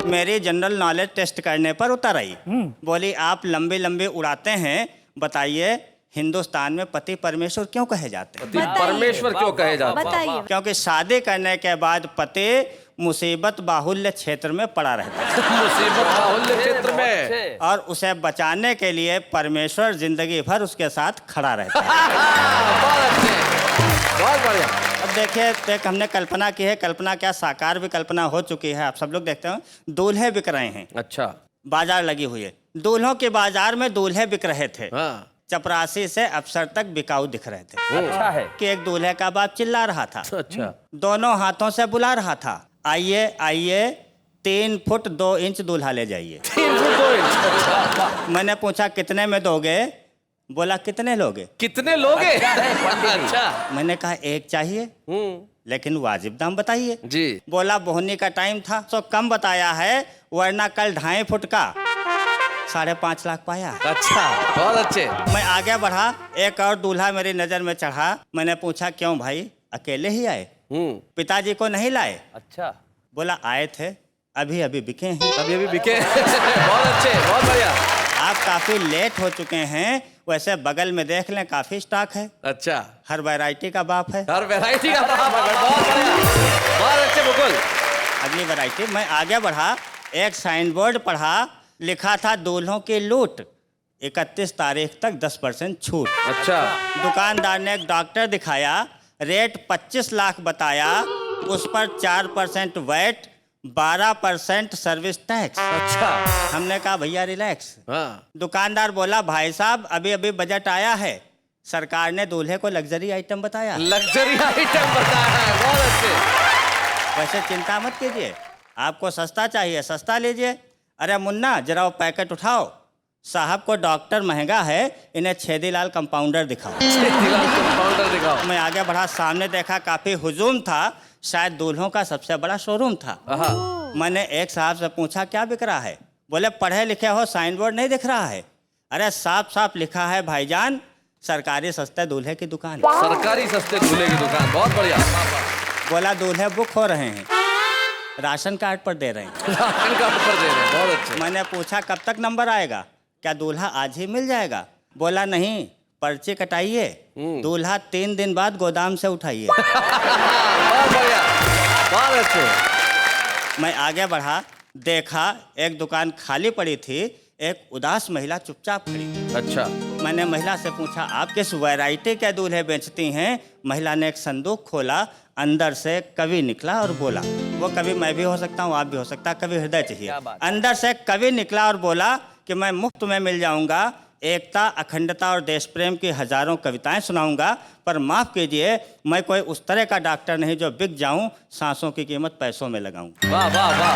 मेरी जनरल नॉलेज टेस्ट करने पर उतर आई। बोली, आप लंबे लंबे उड़ाते हैं, बताइए हिंदुस्तान में पति परमेश्वर क्यों कहे जाते हैं? परमेश्वर क्यों कहे जाते हैं? बताइए। क्योंकि शादी करने के बाद पति मुसीबत बाहुल्य क्षेत्र में पड़ा रहता है। मुसीबत बाहुल्य क्षेत्र में, और उसे बचाने के लिए परमेश्वर जिंदगी भर उसके साथ खड़ा रहता है। बहुत अच्छे, बहुत बढ़िया। अब देखिए, तो एक हमने कल्पना की है, कल्पना क्या साकार भी कल्पना हो चुकी है। आप सब लोग देखते हो, दूल्हे बिक रहे हैं। अच्छा। बाजार लगी हुई है, दूल्हों के बाजार में दूल्हे बिक रहे थे। हाँ। चपरासी से अफसर तक बिकाऊ दिख रहे थे। अच्छा है कि एक दूल्हे का बाप चिल्ला रहा था, अच्छा, दोनों हाथों से बुला रहा था, आइए आइए 3 फुट 2 इंच दूल्हा ले जाइए। 3 फुट 2 इंच। मैंने पूछा कितने में दोगे? बोला कितने लोगे? कितने लोगे? अच्छा। मैंने कहा 1 चाहिए, लेकिन वाजिब दाम बताइए जी। बोला बोहनी का टाइम था तो कम बताया है, वरना कल 2.5 फुट का 5.5 लाख पाया। अच्छा, बहुत अच्छे। मैं आगे बढ़ा, एक और दूल्हा मेरी नजर में चढ़ा। मैंने पूछा क्यों भाई, अकेले ही आए? पिताजी को नहीं लाए? अच्छा। बोला आए थे, अभी अभी बिके हैं। अभी अभी बिके। बहुत अच्छे, बहुत बढ़िया। आप काफी लेट हो चुके हैं, वैसे बगल में देख लें काफी स्टॉक है। अच्छा। हर वैरायटी का बाप है। हर वैरायटी का बाप है। बहुत बढ़िया, बहुत अच्छे मुकुल। अगली वैरायटी। मैं आगे बढ़ा, एक साइन बोर्ड पढ़ा, लिखा था दूल्हों की लूट, 31 तारीख तक 10% छूट। अच्छा। दुकानदार ने एक डॉक्टर दिखाया, रेट 25 लाख बताया, उस पर 4% वैट, 12% सर्विस टैक्स। अच्छा। हमने कहा भैया रिलैक्स। हाँ। दुकानदार बोला भाई साहब अभी अभी बजट आया है, सरकार ने दूल्हे को लग्जरी आइटम बताया। लग्जरी आइटम बताया है, बहुत अच्छे। वैसे चिंता मत कीजिए, आपको सस्ता चाहिए सस्ता लीजिए। अरे मुन्ना जरा वो पैकेट उठाओ, साहब को डॉक्टर महंगा है, इन्हें छेदीलाल कंपाउंडर दिखाओ। छेदीलाल कंपाउंडर दिखाओ। मैं आगे बढ़ा, सामने देखा काफी हुजूम था, शायद दूल्हों का सबसे बड़ा शोरूम था। मैंने एक साहब से पूछा क्या बिक रहा है? बोले पढ़े लिखे हो, साइन बोर्ड नहीं दिख रहा है? अरे साफ साफ लिखा है भाईजान, सरकारी सस्ते दूल्हे की दुकान। सरकारी सस्ते दूल्हे की दुकान, बहुत बढ़िया। बोला दूल्हे बुक हो रहे हैं, राशन कार्ड पर दे रहे हैं। राशन कार्ड पर दे रहे हैं, बहुत अच्छे। मैंने पूछा कब तक नंबर आएगा? क्या दूल्हा आज ही मिल जाएगा? बोला नहीं, पर्चे कटाइए, दूल्हा 3 दिन बाद गोदाम से उठाइए। बहुत बढ़िया, बहुत अच्छे। मैं आगे बढ़ा, देखा एक दुकान खाली पड़ी थी, एक उदास महिला चुपचाप खड़ी थी। अच्छा। मैंने महिला से पूछा, आप किस वैरायटी के दूल्हे बेचती हैं? महिला ने एक संदूक खोला, अंदर से कवि निकला और बोला, वो कवि मैं भी हो सकता हूँ, आप भी हो सकता, कवि हृदय चाहिए। अंदर से कवि निकला और बोला कि मैं मुफ्त में मिल जाऊंगा, एकता, अखंडता और देश प्रेम की हजारों कविताएं सुनाऊंगा, पर माफ कीजिए, मैं कोई उस तरह का डॉक्टर नहीं जो बिक जाऊं, सांसों की कीमत पैसों में लगाऊं। वाह वाह वाह।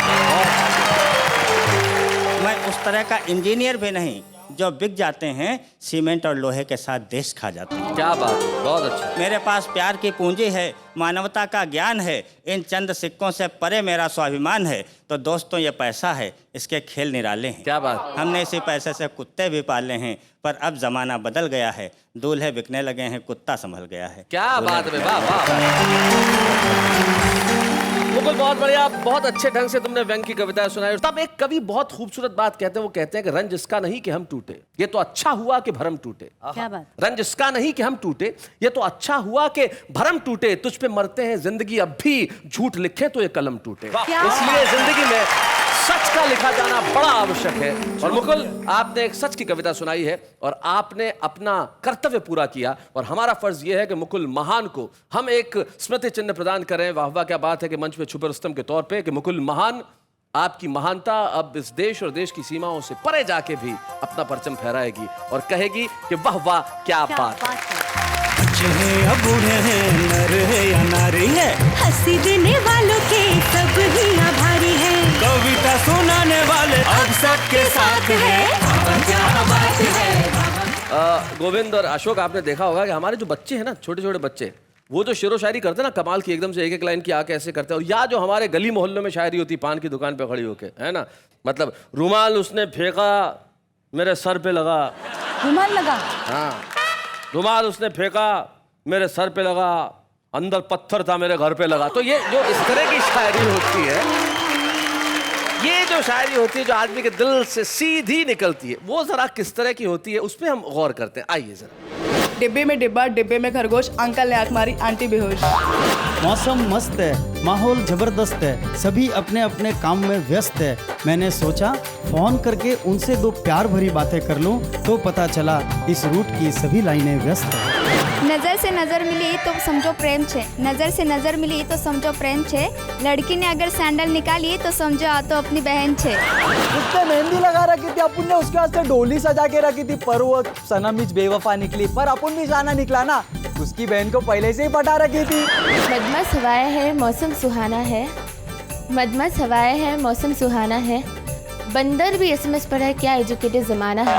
मैं उस तरह का इंजीनियर भी नहीं जो बिक जाते हैं, सीमेंट और लोहे के साथ देश खा जाते हैं। क्या बात, बहुत अच्छा। मेरे पास प्यार की पूंजी है, मानवता का ज्ञान है, इन चंद सिक्कों से परे मेरा स्वाभिमान है। तो दोस्तों, ये पैसा है, इसके खेल निराले हैं। क्या बात। हमने इसी पैसे से कुत्ते भी पाले हैं, पर अब जमाना बदल गया है, दूल्हे बिकने लगे हैं, कुत्ता संभल गया है। क्या बात है, वाह वाह। मुकुल, बहुत बढ़िया, बहुत अच्छे ढंग से तुमने व्यंग की कविताएं सुनाई। तब एक कवि बहुत खूबसूरत बात कहते हैं, वो कहते हैं कि रंज इसका नहीं कि हम टूटे, ये तो अच्छा हुआ कि भरम टूटे। क्या बात। रंज इसका नहीं कि हम टूटे, ये तो अच्छा हुआ कि भरम टूटे, तुझ पे मरते हैं जिंदगी अब भी, झूठ लिखे तो ये कलम टूटे। इसलिए जिंदगी में सच का लिखा जाना बड़ा आवश्यक है। और मुकुल, आपने एक सच की कविता सुनाई है और आपने अपना कर्तव्य पूरा किया, और हमारा फर्ज यह है कि मुकुल महान को हम एक स्मृति चिन्ह प्रदान करें। वाह वाह, क्या बात है कि मंच पे छुपे रुस्तम के तौर पे कि मुकुल महान, आपकी महानता अब इस देश और देश की सीमाओं से परे जाके भी अपना परचम फहराएगी और कहेगी कि वाह वाह क्या बात है। बच्चे हैं या बूढ़े हैं, नर है या नारी है, हंसी देने वालों के सब ही आभारी है, कविता सुनाने वाले अब सबके साथ है। क्या बात है। गोविंद और अशोक, आपने देखा होगा कि हमारे जो बच्चे हैं ना, छोटे छोटे बच्चे, वो जो शेरो शायरी करते हैं ना, कमाल की, एकदम से एक एक लाइन की आके ऐसे करते हैं। और या जो हमारे गली मोहल्लों में शायरी होती, पान की दुकान पे खड़ी होके, है ना, मतलब रुमाल उसने फेंका मेरे सर पे लगा। रुमाल लगा? हाँ, रुमाल उसने फेंका मेरे सर पे लगा, अंदर पत्थर था मेरे घर पे लगा। तो ये जो इस तरह की शायरी होती है, ये जो शायरी होती है जो आदमी के दिल से सीधी निकलती है, वो जरा किस तरह की होती है, उस पर हम गौर करते हैं। आइए जरा। डिब्बे में डिब्बा, डिब्बे में खरगोश, अंकल ने आंख मारी, आंटी बेहोश। मौसम मस्त है, माहौल जबरदस्त है, सभी अपने अपने काम में व्यस्त है। मैंने सोचा फोन करके उनसे 2 प्यार भरी बातें कर लूं, तो पता चला इस रूट की सभी लाइनें व्यस्त है। नजर से नजर मिली तो समझो प्रेम छे, नजर से नजर मिली तो समझो प्रेम छे, लड़की ने अगर सैंडल निकाली तो समझो आ तो अपनी बहन छे। उस पे मेहंदी लगा रखी थी, अपन ने उसके वास्ते डोली सजा के रखी थी, पर वो सनम इच बेवफा निकली, पर अपन भी जाना निकला ना, उसकी बहन को पहले से ही पटा रखी थी। मदमस्त हवाएं है, मौसम सुहाना है, मदमस्त हवाएं है, मौसम सुहाना है, बंदर भी SMS पढ़ा है, क्या एजुकेटेड जमाना है।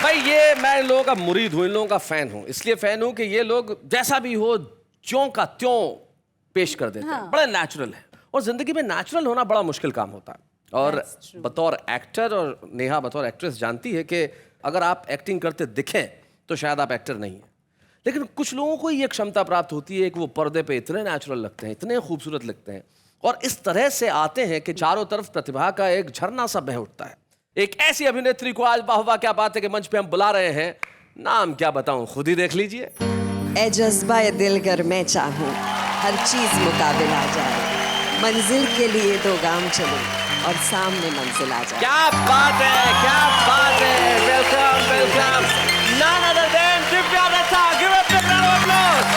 भाई, ये मैं इन लोगों का मुरीद हूं, इन लोगों का फैन हूं। इसलिए फैन हूं कि ये लोग जैसा भी हो ज्यों का त्यों पेश कर देते हैं, बड़ा नेचुरल है। और जिंदगी में नेचुरल होना बड़ा मुश्किल काम होता है। और बतौर एक्टर, और नेहा बतौर एक्ट्रेस जानती है कि अगर आप एक्टिंग करते दिखें तो शायद आप एक्टर नहीं हैं, लेकिन कुछ लोगों को ये क्षमता प्राप्त होती है कि वो पर्दे पे इतने नेचुरल लगते हैं, इतने खूबसूरत लगते हैं, और इस तरह से आते हैं कि चारों तरफ प्रतिभा का एक झरना सा बह उठता है। एक ऐसी अभिनेत्री को आज वाह वाह क्या बात है कि मंच पे हम बुला रहे हैं, नाम क्या बताऊं, खुद ही देख लीजिए। ए जज्बा ए दिल गर मैं चाहूं, हर चीज मुकाबिल आ जाए, मंजिल के लिए 2 गाम चलूं और सामने मंजिल आ जाए। क्या बात है, क्या बात है। Welcome welcome, none other than Divya Datta. Give up the round of applause।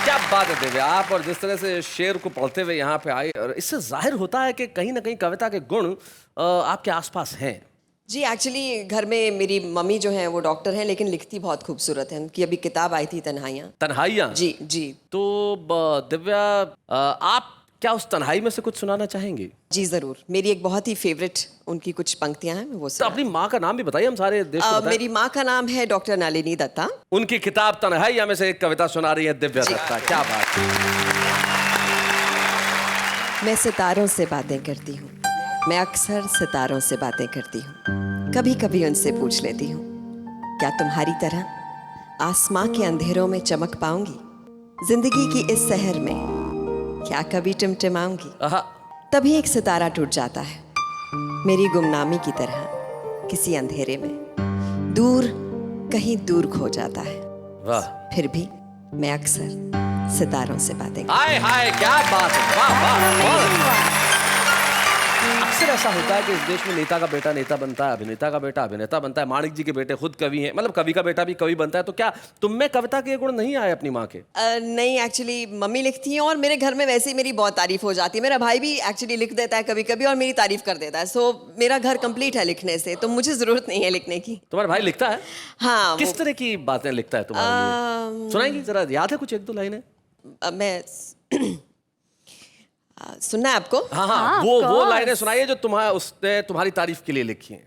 क्या बात है दिव्या, आप और जिस तरह से शेर को पढ़ते हुए यहाँ पे आई, और इससे जाहिर होता है कि कहीं ना कहीं कविता के गुण आपके आसपास हैं। जी, एक्चुअली घर में मेरी मम्मी जो है वो डॉक्टर हैं, लेकिन लिखती बहुत खूबसूरत है। उनकी अभी किताब आई थी, तन्हाइयाँ। तन्हाइयाँ? जी जी। तो दिव्या, आप क्या उस तन्हाई में से कुछ सुनाना चाहेंगी? जी जरूर। मेरी एक बहुत ही फेवरेट उनकी कुछ पंक्तियां हैं, वो तो अपनी माँ का नाम भी बताइए, हम सारे देश को बताएं। मेरी माँ का नाम है डॉक्टर नलिनी दत्ता। उनकी किताब तन्हाइयाँ में से एक कविता सुना रही है दिव्या दत्ता। क्या बात है। मैं सितारों से बातें करती हूँ, मैं अक्सर सितारों से बातें करती हूँ, कभी कभी उनसे पूछ लेती हूँ, क्या तुम्हारी तरह आसमां के अंधेरों में चमक पाऊंगी? जिंदगी की इस शहर में क्या कभी टिमटिमाऊंगी? तभी एक सितारा टूट जाता है, मेरी गुमनामी की तरह किसी अंधेरे में, दूर कहीं दूर खो जाता है। वाह। फिर भी मैं अक्सर सितारों से बातें हाय हाय, क्या बात है, वाह वाह। अक्सर ऐसा होता है कि इस देश में नेता का बेटा नेता बनता है, अभिनेता का बेटा अभिनेता बनता है, माणिक जी के बेटे खुद कवि हैं, मतलब कवि का बेटा भी कवि बनता है। तो क्या तुम में कविता के गुण नहीं आए अपनी माँ के? नहीं, एक्चुअली मम्मी लिखती हैं और मेरे घर में वैसे ही मेरी बहुत तारीफ हो जाती है। मेरा भाई भी एक्चुअली लिख देता है कभी कभी और मेरी तारीफ कर देता है। सो मेरा घर कंप्लीट है लिखने से, तो मुझे जरूरत नहीं है लिखने की। तुम्हारा भाई लिखता है? हाँ। किस तरह की बातें लिखता है तुम्हारे लिए? सुनाएंगी जरा, याद है कुछ एक दो लाइनें? मैं सुनना है आपको? हाँ हाँ, वो लाइनें सुनाइए जो उसने तुम्हारी तारीफ के लिए लिखी हैं।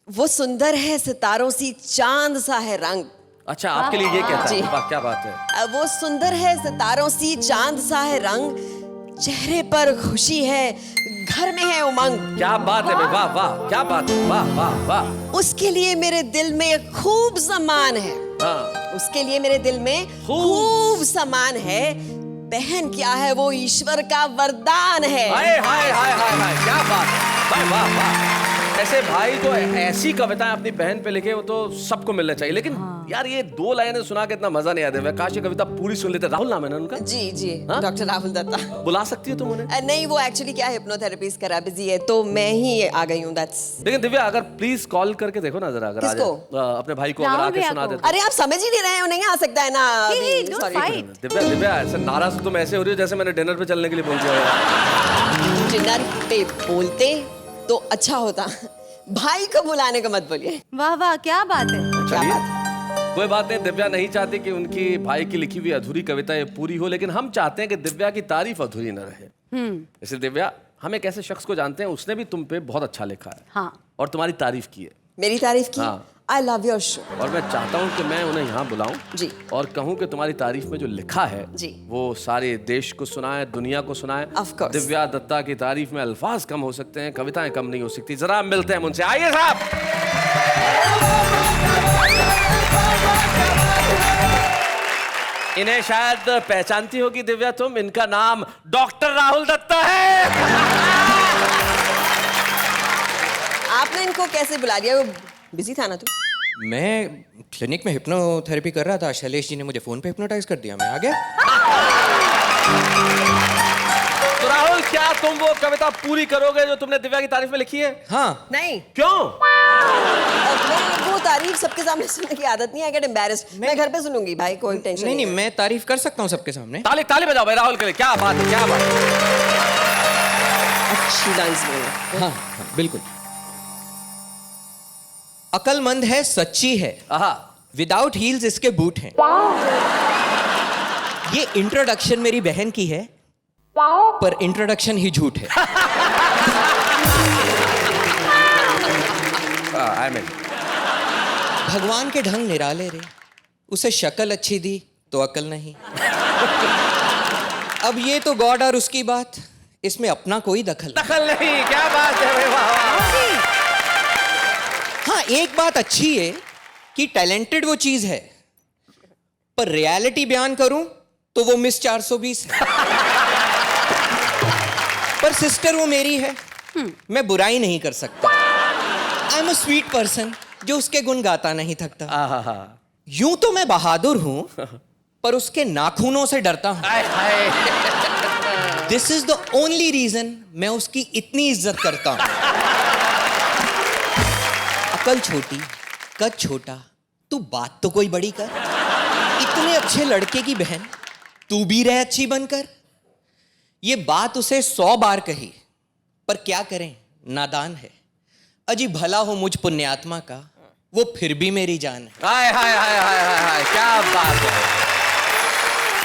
वो सुंदर है सितारों सी, चांद सा है रंग। अच्छा, आपके लिए ये कहता है? वाह, क्या बात है। वो सुंदर है सितारों सी, चांद सा है रंग, चेहरे पर खुशी है, घर में है उमंग। क्या बात है, वाह वाह, क्या बात है, वाह वाह वाह। उसके लिए मेरे दिल में खूब सम्मान है। हाँ। उसके लिए मेरे दिल में खूब सम्मान है, बहन क्या है वो ईश्वर का वरदान है। हाय हाय हाय हाय हाय, क्या बात है, वाह वाह वाह। ऐसे भाई जो ऐसी कविताएं अपनी बहन पे लिखे, वो तो सबको मिलना चाहिए। लेकिन यार ये दो लाइनें सुना के इतना मजा नहीं आता। काश ये कविता पूरी सुन लेते। राहुल नाम है ना उनका? जी जी, डॉक्टर राहुल दत्ता। बुला सकती हो तुम उन्हें? नहीं, वो एक्चुअली क्या हिप्नोथेरेपी करा, बिजी है, तो मैं ही आ गई हूँ। लेकिन दिव्या, अगर प्लीज कॉल करके देखो ना जरा, अगर अपने भाई को अगर आके सुना देते। अरे आप समझ ही नहीं रहे हैं, उन्हें आ सकता है ना। दिव्या ऐसे नाराज तुम ऐसे हो रही हो जैसे मैंने डिनर पे चलने के लिए बोल दिया। डिनर पे बोलते तो अच्छा होता, भाई को बुलाने का मत बोलिए। वाह वाह, क्या बात है। कोई बात नहीं, दिव्या नहीं चाहती कि उनकी भाई की लिखी हुई अधूरी कविता ये पूरी हो, लेकिन हम चाहते हैं कि दिव्या की तारीफ अधूरी न रहे। जैसे दिव्या, हम एक ऐसे शख्स को जानते हैं, उसने भी तुम पे बहुत अच्छा लिखा है। हाँ। और तुम्हारी तारीफ की है। मेरी तारीफ की? हाँ। I love your show। और मैं चाहता हूँ कि मैं उन्हें यहाँ बुलाऊं जी, और कहूँ कि तुम्हारी तारीफ में जो लिखा है जी, वो सारे देश को सुनाए, दुनिया को सुनाए। दिव्या दत्ता की तारीफ में अल्फाज कम हो सकते हैं, कविताएं कम नहीं हो सकती। जरा मिलते हैं उनसे, आइए साहब। इन्हें शायद पहचानती होगी दिव्या तुम, इनका नाम डॉक्टर राहुल दत्ता है। आपने इनको कैसे बुला लिया? वो बिजी था ना तू? मैं क्लिनिक में हिप्नोथेरेपी कर रहा था, शैलेश जी ने मुझे फोन पे हिप्नोटाइज कर दिया, मैं आ गया। तो राहुल, क्या तुम वो कविता पूरी करोगे जो तुमने दिव्या की तारीफ में लिखी है? हाँ। नहीं। क्यों? वो तारीफ सबके सामने सुनने की आदत नहीं है, गेट एम्बैरेस्ड। मैं घर पे सुनूंगी भाई, कोई टेंशन नहीं। मैं तारीफ कर सकता हूँ सबके सामने। ताली ताली बजाओ भाई राहुल के लिए, क्या बात है, क्या बात है। अच्छी डांस बोलो। हाँ, बिल्कुल। अकलमंद है, सच्ची है, विदाउट हील्स इसके बूट हैं। ये इंट्रोडक्शन मेरी बहन की है, पर इंट्रोडक्शन ही झूठ है। भगवान के ढंग निराले रे, उसे शक्ल अच्छी दी तो अकल नहीं। अब ये तो गॉड और उसकी बात, इसमें अपना कोई दखल नहीं। क्या बात है भाई, वाह। हाँ, एक बात अच्छी है कि टैलेंटेड वो चीज है, पर रियलिटी बयान करूं तो वो मिस 420 है। पर सिस्टर वो मेरी है, मैं बुराई नहीं कर सकता। I am a sweet person जो उसके गुण गाता नहीं थकता। यूं तो मैं बहादुर हूं, पर उसके नाखूनों से डरता हूं। This is the only reason मैं उसकी इतनी इज्जत करता हूं। अकल छोटी, कद छोटा, तू बात तो कोई बड़ी कर। इतने अच्छे लड़के की बहन तू भी रह अच्छी बनकर। ये बात उसे 100 बार कही, पर क्या करें, नादान है। अजी भला हो मुझ पुण्यात्मा का, वो फिर भी मेरी जान है। हाय हाय हाय हाय हाय, क्या बात है।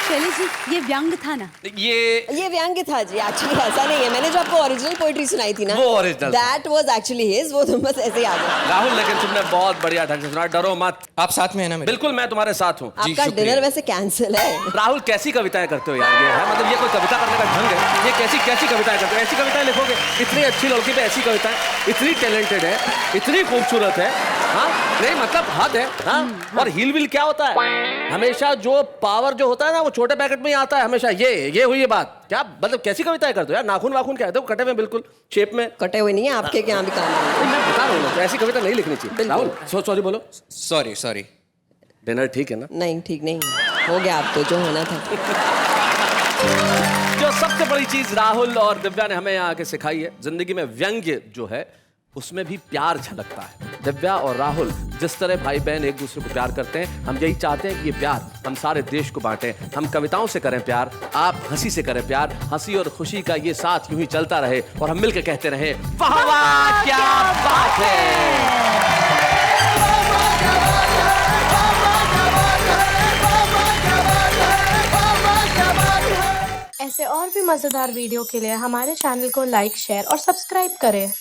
शैलेश जी, ये व्यंग था ना? ये व्यंग था जी, एक्चुअली ऐसा नहीं है। मैंने जो आपको ओरिजिनल पोएट्री सुनाई थी ना, वो original, that was actually his. वो तुम बस ऐसे ही आ गए। राहुल, लेकिन तुमने बहुत बढ़िया ढंग से सुना, डरो मत। आप साथ में है ना मेरे? बिल्कुल, मैं तुम्हारे साथ हूँ। आपका डिनर वैसे कैंसिल है। राहुल, कैसी कविताएं करते हो यार, ये है मतलब ये कोई कविता करने का ढंग है? ये कैसी कैसी कविताएं करते हो? ऐसी कविताएं लिखोगे? इतनी अच्छी लड़की पे ऐसी कविताएं, इतनी टैलेंटेड है, इतनी खूबसूरत है, हाँ नहीं मतलब हद है। हाँ और हील विल क्या होता है? हमेशा जो पावर जो होता है ना वो छोटे पैकेट में ही आता है हमेशा। ये हुई ये बात। क्या मतलब कैसी कविताएं करते हो यार? नाखून वाखून क्या है? कटे हुए बिल्कुल शेप में। कटे हुए नहीं है आपके क्या भी काम है। मैं बता रहा हूँ ऐसी कविता नहीं लिखनी चाहिए। राहुल सॉरी बोलो। सॉरी। डिनर ठीक है ना? नहीं ठीक नहीं हो गया, आप तो जो होना था। जो सबसे बड़ी चीज राहुल और दिव्या ने हमें यहाँ आके सिखाई है, जिंदगी में व्यंग्य जो है उसमें भी प्यार झलकता है। दिव्या और राहुल जिस तरह भाई बहन एक दूसरे को प्यार करते हैं, हम यही चाहते हैं कि ये प्यार हम सारे देश को बांटें। हम कविताओं से करें प्यार, आप हंसी से करें प्यार। हंसी और खुशी का ये साथ यूं ही चलता रहे और हम मिलकर कहते रहे वाह वाह क्या बात है। ऐसे और भी मजेदार वीडियो के लिए हमारे चैनल को लाइक, शेयर और सब्सक्राइब करें।